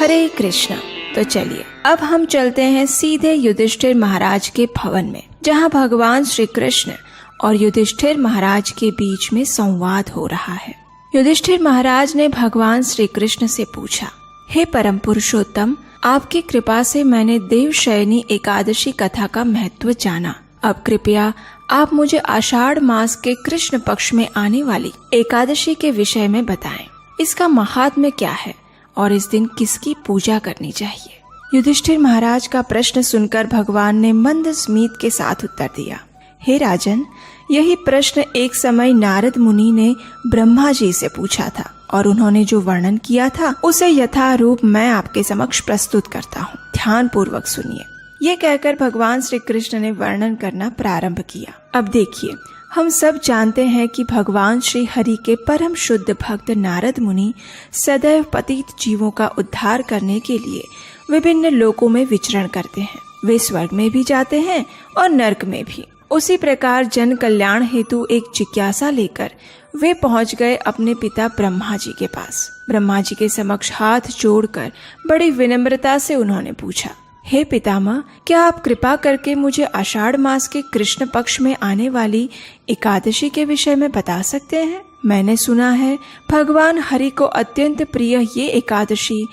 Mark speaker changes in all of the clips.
Speaker 1: हरे कृष्णा। तो चलिए अब हम चलते हैं सीधे युधिष्ठिर महाराज के भवन में, जहाँ भगवान श्री कृष्ण और युधिष्ठिर महाराज के बीच में संवाद हो रहा है। युधिष्ठिर महाराज ने भगवान श्री कृष्ण से पूछा, हे परम पुरुषोत्तम, आपकी कृपा से मैंने देवशयनी एकादशी कथा का महत्व जाना। अब कृपया आप मुझे आषाढ़ मास के कृष्ण पक्ष में आने वाली एकादशी के विषय में बताएं। इसका महात्म्य क्या है और इस दिन किसकी पूजा करनी चाहिए? युधिष्ठिर महाराज का प्रश्न सुनकर भगवान ने मंद स्मित के साथ उत्तर दिया, हे राजन, यही प्रश्न एक समय नारद मुनि ने ब्रह्मा जी से पूछा था और उन्होंने जो वर्णन किया था उसे यथारूप मैं आपके समक्ष प्रस्तुत करता हूँ। ध्यान पूर्वक सुनिए। ये कहकर भगवान श्री कृष्ण ने वर्णन करना प्रारंभ किया। अब देखिए, हम सब जानते हैं कि भगवान श्री हरि के परम शुद्ध भक्त नारद मुनि सदैव पतित जीवों का उद्धार करने के लिए विभिन्न लोकों में विचरण करते हैं। वे स्वर्ग में भी जाते हैं और नरक में भी। उसी प्रकार जन कल्याण हेतु एक जिज्ञासा लेकर वे पहुंच गए अपने पिता ब्रह्मा जी के पास। ब्रह्मा जी के समक्ष हाथ जोड़कर बड़ी विनम्रता से उन्होंने पूछा, हे पितामह, क्या आप कृपा करके मुझे आषाढ़ मास के कृष्ण पक्ष में आने वाली एकादशी के विषय में बता सकते हैं? मैंने सुना है भगवान हरि को अत्यंत प्रिय ये एकादशी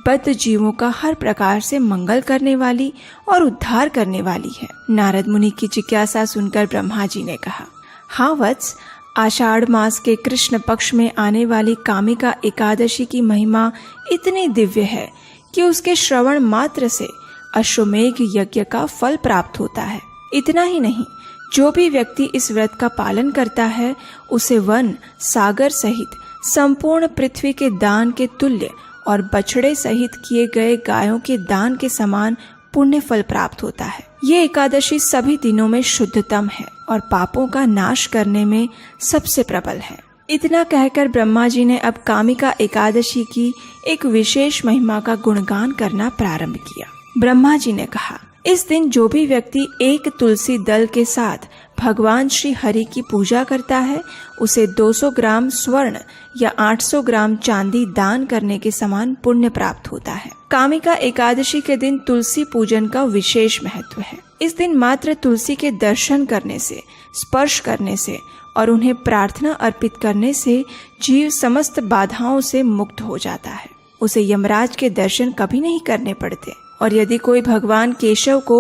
Speaker 1: बद्ध जीवों का हर प्रकार से मंगल करने वाली और उद्धार करने वाली है। नारद मुनि की जिज्ञासा सुनकर ब्रह्मा जी ने कहा, हाँ वत्स, आषाढ़ मास के कृष्ण पक्ष में आने वाली कामिका एकादशी की महिमा इतनी दिव्य है कि उसके श्रवण मात्र से अश्वमेघ यज्ञ का फल प्राप्त होता है। इतना ही नहीं, जो भी व्यक्ति इस व्रत का पालन करता है उसे वन सागर सहित संपूर्ण पृथ्वी के दान के तुल्य और बछड़े सहित किए गए गायों के दान के समान पुण्य फल प्राप्त होता है। ये एकादशी सभी दिनों में शुद्धतम है और पापों का नाश करने में सबसे प्रबल है। इतना कहकर ब्रह्मा जी ने अब कामिका एकादशी की एक विशेष महिमा का गुणगान करना प्रारंभ किया। ब्रह्मा जी ने कहा, इस दिन जो भी व्यक्ति एक तुलसी दल के साथ भगवान श्री हरि की पूजा करता है उसे 200 ग्राम स्वर्ण या 800 ग्राम चांदी दान करने के समान पुण्य प्राप्त होता है। कामिका एकादशी के दिन तुलसी पूजन का विशेष महत्व है। इस दिन मात्र तुलसी के दर्शन करने से, स्पर्श करने से और उन्हें प्रार्थना अर्पित करने से जीव समस्त बाधाओं से मुक्त हो जाता है। उसे यमराज के दर्शन कभी नहीं करने पड़ते। और यदि कोई भगवान केशव को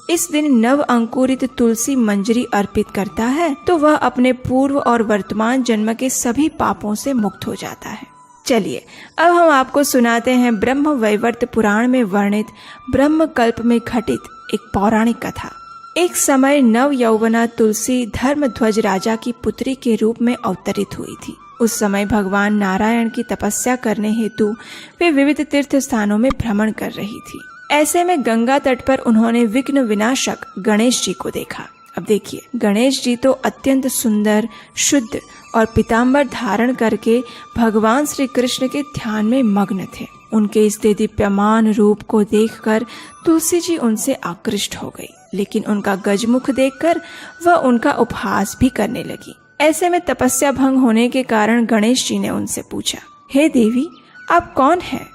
Speaker 1: इस दिन नव अंकुरित तुलसी मंजरी अर्पित करता है तो वह अपने पूर्व और वर्तमान जन्म के सभी पापों से मुक्त हो जाता है। चलिए अब हम आपको सुनाते हैं ब्रह्म वैवर्त पुराण में वर्णित ब्रह्म कल्प में घटित एक पौराणिक कथा। एक समय नव यौवना तुलसी धर्मध्वज राजा की पुत्री के रूप में अवतरित हुई थी। उस समय भगवान नारायण की तपस्या करने हेतु वे विविध तीर्थ स्थानों में भ्रमण कर रही थी। ऐसे में गंगा तट पर उन्होंने विघ्न विनाशक गणेश जी को देखा। अब देखिए, गणेश जी तो अत्यंत सुंदर, शुद्ध और पीताम्बर धारण करके भगवान श्री कृष्ण के ध्यान में मग्न थे। उनके इस दीप्यमान रूप को देखकर तुलसी जी उनसे आकृष्ट हो गई, लेकिन उनका गजमुख देखकर वह उनका उपहास भी करने लगी। ऐसे में तपस्या भंग होने के कारण गणेश जी ने उनसे पूछा, हे देवी, आप कौन हैं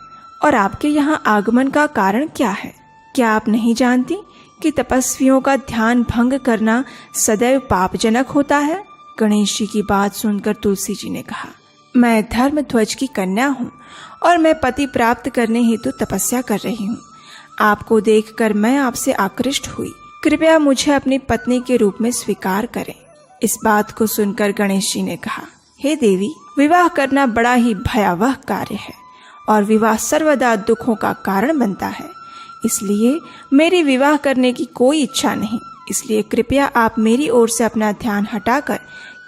Speaker 1: और आपके यहाँ आगमन का कारण क्या है? क्या आप नहीं जानती कि तपस्वियों का ध्यान भंग करना सदैव पापजनक होता है? गणेश जी की बात सुनकर तुलसी जी ने कहा, मैं धर्मध्वज की कन्या हूँ और मैं पति प्राप्त करने हेतु तपस्या कर रही हूँ। आपको देखकर मैं आपसे आकृष्ट हुई। कृपया मुझे अपनी पत्नी के रूप में स्वीकार करें। इस बात को सुनकर गणेश जी ने कहा, हे देवी, विवाह करना बड़ा ही भयावह कार्य है और विवाह सर्वदा दुखों का कारण बनता है। इसलिए मेरी विवाह करने की कोई इच्छा नहीं। इसलिए कृपया आप मेरी ओर से अपना ध्यान हटाकर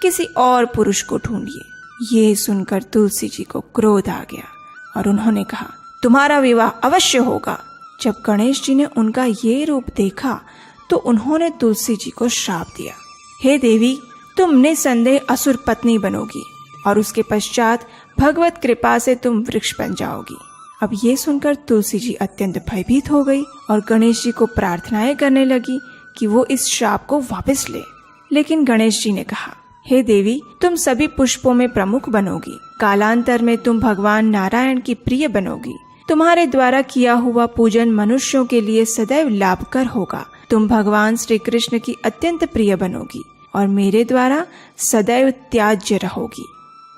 Speaker 1: किसी और पुरुष को ढूंढिए। ये सुनकर तुलसी जी को क्रोध आ गया और उन्होंने कहा, तुम्हारा विवाह अवश्य होगा। जब गणेश जी ने उनका ये रूप देखा तो उन्होंने तुलसी जी को श्राप दिया, हे देवी, तुम निसंदेह असुर पत्नी बनोगी और उसके पश्चात भगवत कृपा से तुम वृक्ष बन जाओगी। अब ये सुनकर तुलसी जी अत्यंत भयभीत हो गई और गणेश जी को प्रार्थनाएं करने लगी कि वो इस श्राप को वापस ले। लेकिन गणेश जी ने कहा, हे देवी, तुम सभी पुष्पों में प्रमुख बनोगी। कालांतर में तुम भगवान नारायण की प्रिय बनोगी। तुम्हारे द्वारा किया हुआ पूजन मनुष्यों के लिए सदैव लाभकर होगा। तुम भगवान श्री कृष्ण की अत्यंत प्रिय बनोगी और मेरे द्वारा सदैव त्याज्य रहोगी।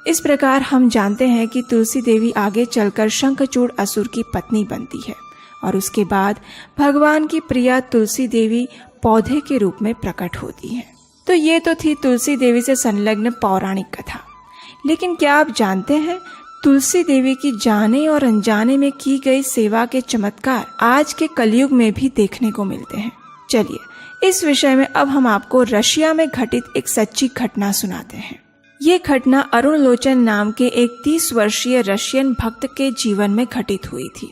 Speaker 1: इस प्रकार हम जानते हैं कि तुलसी देवी आगे चलकर शंखचूड़ असुर की पत्नी बनती है और उसके बाद भगवान की प्रिया तुलसी देवी पौधे के रूप में प्रकट होती है। तो ये तो थी तुलसी देवी से संलग्न पौराणिक कथा। लेकिन क्या आप जानते हैं तुलसी देवी की जाने और अनजाने में की गई सेवा के चमत्कार आज के कलयुग में भी देखने को मिलते हैं। चलिए इस विषय में अब हम आपको रशिया में घटित एक सच्ची घटना सुनाते हैं। ये घटना अरुण लोचन नाम के एक 30 वर्षीय रशियन भक्त के जीवन में घटित हुई थी।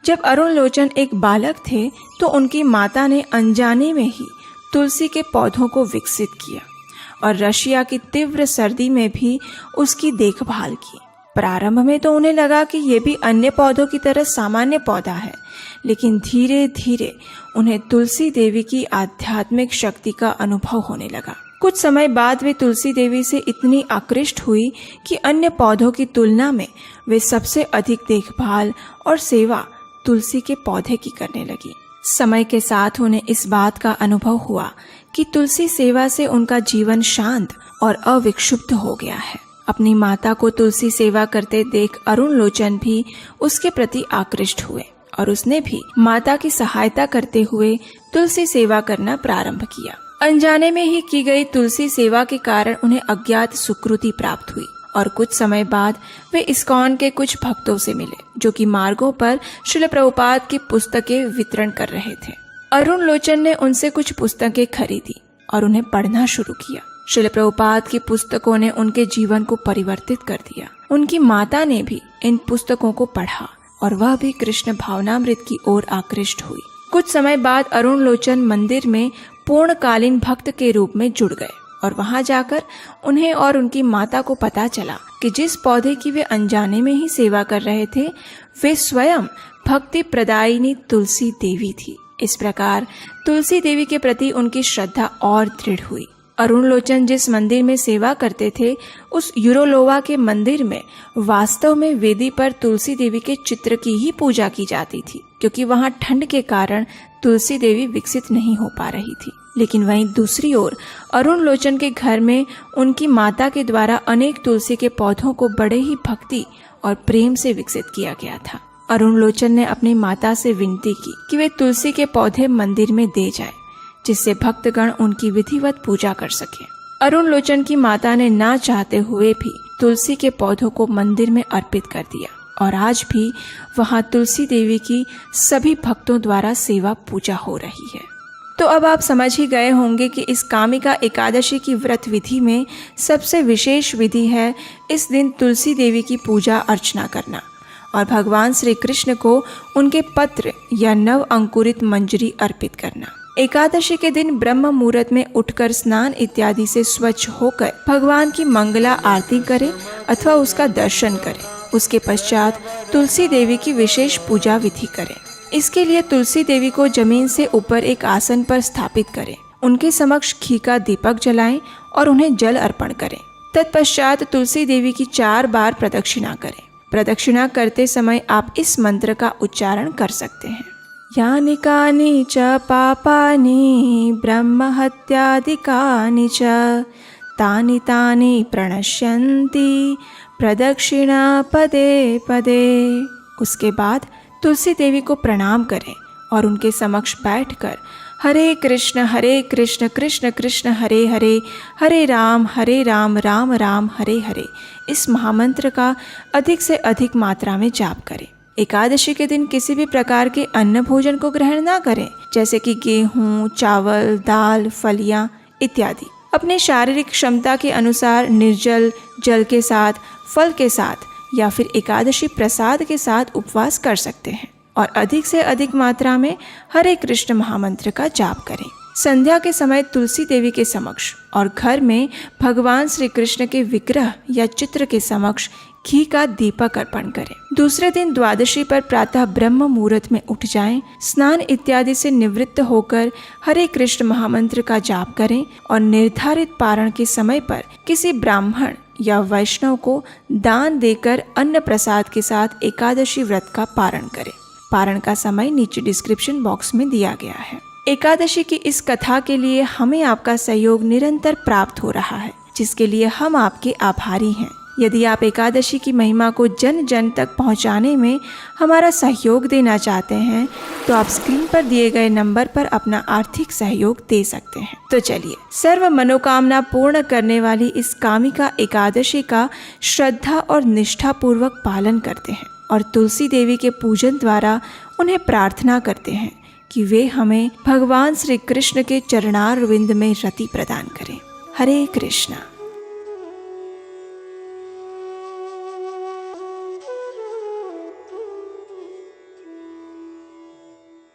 Speaker 1: जब अरुण लोचन एक बालक थे तो उनकी माता ने अनजाने में ही तुलसी के पौधों को विकसित किया और रशिया की तीव्र सर्दी में भी उसकी देखभाल की। प्रारंभ में तो उन्हें लगा कि ये भी अन्य पौधों की तरह सामान्य पौधा है, लेकिन धीरे धीरे उन्हें तुलसी देवी की आध्यात्मिक शक्ति का अनुभव होने लगा। कुछ समय बाद वे तुलसी देवी से इतनी आकृष्ट हुई कि अन्य पौधों की तुलना में वे सबसे अधिक देखभाल और सेवा तुलसी के पौधे की करने लगी। समय के साथ उन्हें इस बात का अनुभव हुआ कि तुलसी सेवा से उनका जीवन शांत और अविक्षुब्ध हो गया है। अपनी माता को तुलसी सेवा करते देख अरुण लोचन भी उसके प्रति आकृष्ट हुए और उसने भी माता की सहायता करते हुए तुलसी सेवा करना प्रारंभ किया। अनजाने में ही की गई तुलसी सेवा के कारण उन्हें अज्ञात सुकृति प्राप्त हुई और कुछ समय बाद वे इस्कॉन के कुछ भक्तों से मिले जो कि मार्गों पर श्रील प्रभुपाद की पुस्तकें वितरण कर रहे थे। अरुण लोचन ने उनसे कुछ पुस्तकें खरीदी और उन्हें पढ़ना शुरू किया। श्रील प्रभुपाद की पुस्तकों ने उनके जीवन को परिवर्तित कर दिया। उनकी माता ने भी इन पुस्तकों को पढ़ा और वह भी कृष्ण भावनामृत की ओर आकृष्ट हुई। कुछ समय बाद अरुण लोचन मंदिर में पूर्णकालीन भक्त के रूप में जुड़ गए और वहां जाकर उन्हें और उनकी माता को पता चला कि जिस पौधे की वे अनजाने में ही सेवा कर रहे थे वे स्वयं भक्ति प्रदायिनी तुलसी देवी थी। इस प्रकार तुलसी देवी के प्रति उनकी श्रद्धा और दृढ़ हुई। अरुण लोचन जिस मंदिर में सेवा करते थे उस यूरोलोवा के मंदिर में वास्तव में वेदी पर तुलसी देवी के चित्र की ही पूजा की जाती थी, क्योंकि वहां ठंड के कारण तुलसी देवी विकसित नहीं हो पा रही थी। लेकिन वहीं दूसरी ओर अरुण लोचन के घर में उनकी माता के द्वारा अनेक तुलसी के पौधों को बड़े ही भक्ति और प्रेम से विकसित किया गया था। अरुण लोचन ने अपनी माता से विनती की कि वे तुलसी के पौधे मंदिर में दे जाएं, जिससे भक्तगण उनकी विधिवत पूजा कर सके। अरुण लोचन की माता ने ना चाहते हुए भी तुलसी के पौधों को मंदिर में अर्पित कर दिया और आज भी वहां तुलसी देवी की सभी भक्तों द्वारा सेवा पूजा हो रही है। तो अब आप समझ ही गए होंगे कि इस कामिका एकादशी की व्रत विधि में सबसे विशेष विधि है इस दिन तुलसी देवी की पूजा अर्चना करना और भगवान श्री कृष्ण को उनके पत्र या नव अंकुरित मंजरी अर्पित करना। एकादशी के दिन ब्रह्म मुहूर्त में उठकर स्नान इत्यादि से स्वच्छ होकर भगवान की मंगला आरती करें अथवा उसका दर्शन करें। उसके पश्चात तुलसी देवी की विशेष पूजा विधि करें। इसके लिए तुलसी देवी को जमीन से ऊपर एक आसन पर स्थापित करें, उनके समक्ष घी का दीपक जलाएं और उन्हें जल अर्पण करें। तत्पश्चात तुलसी देवी की 4 बार प्रदक्षिणा करें। प्रदक्षिणा करते समय आप इस मंत्र का उच्चारण कर सकते हैं। यानि कानि च पापानि ब्रह्म हत्यादिकानि च तानि तानि प्रणश्यन्ति प्रदक्षिणा पदे पदे। उसके बाद तुलसी देवी को प्रणाम करें और उनके समक्ष बैठकर हरे कृष्ण कृष्ण कृष्ण हरे हरे, हरे राम राम राम हरे हरे इस महामंत्र का अधिक से अधिक मात्रा में जाप करें। एकादशी के दिन किसी भी प्रकार के अन्न भोजन को ग्रहण ना करें, जैसे कि गेहूं, चावल, दाल, फलियां इत्यादि। अपने शारीरिक क्षमता के अनुसार निर्जल जल के साथ, फल के साथ या फिर एकादशी प्रसाद के साथ उपवास कर सकते हैं और अधिक से अधिक मात्रा में हरे कृष्ण महामंत्र का जाप करें। संध्या के समय तुलसी देवी के समक्ष और घर में भगवान श्री कृष्ण के विग्रह या चित्र के समक्ष घी का दीपक अर्पण करें। दूसरे दिन द्वादशी पर प्रातः ब्रह्म मुहूर्त में उठ जाएं, स्नान इत्यादि से निवृत्त होकर हरे कृष्ण महामंत्र का जाप करें और निर्धारित पारण के समय पर किसी ब्राह्मण या वैष्णव को दान देकर अन्न प्रसाद के साथ एकादशी व्रत का पारण करें। पारण का समय नीचे डिस्क्रिप्शन बॉक्स में दिया गया है। एकादशी की इस कथा के लिए हमें आपका सहयोग निरंतर प्राप्त हो रहा है, जिसके लिए हम आपके आभारी हैं। यदि आप एकादशी की महिमा को जन जन तक पहुंचाने में हमारा सहयोग देना चाहते हैं तो आप स्क्रीन पर दिए गए नंबर पर अपना आर्थिक सहयोग दे सकते हैं। तो चलिए सर्व मनोकामना पूर्ण करने वाली इस कामिका एकादशी का श्रद्धा और निष्ठा पूर्वक पालन करते हैं और तुलसी देवी के पूजन द्वारा उन्हें प्रार्थना करते हैं कि वे हमें भगवान श्री कृष्ण के चरणारविंद में रति प्रदान करें। हरे कृष्णा।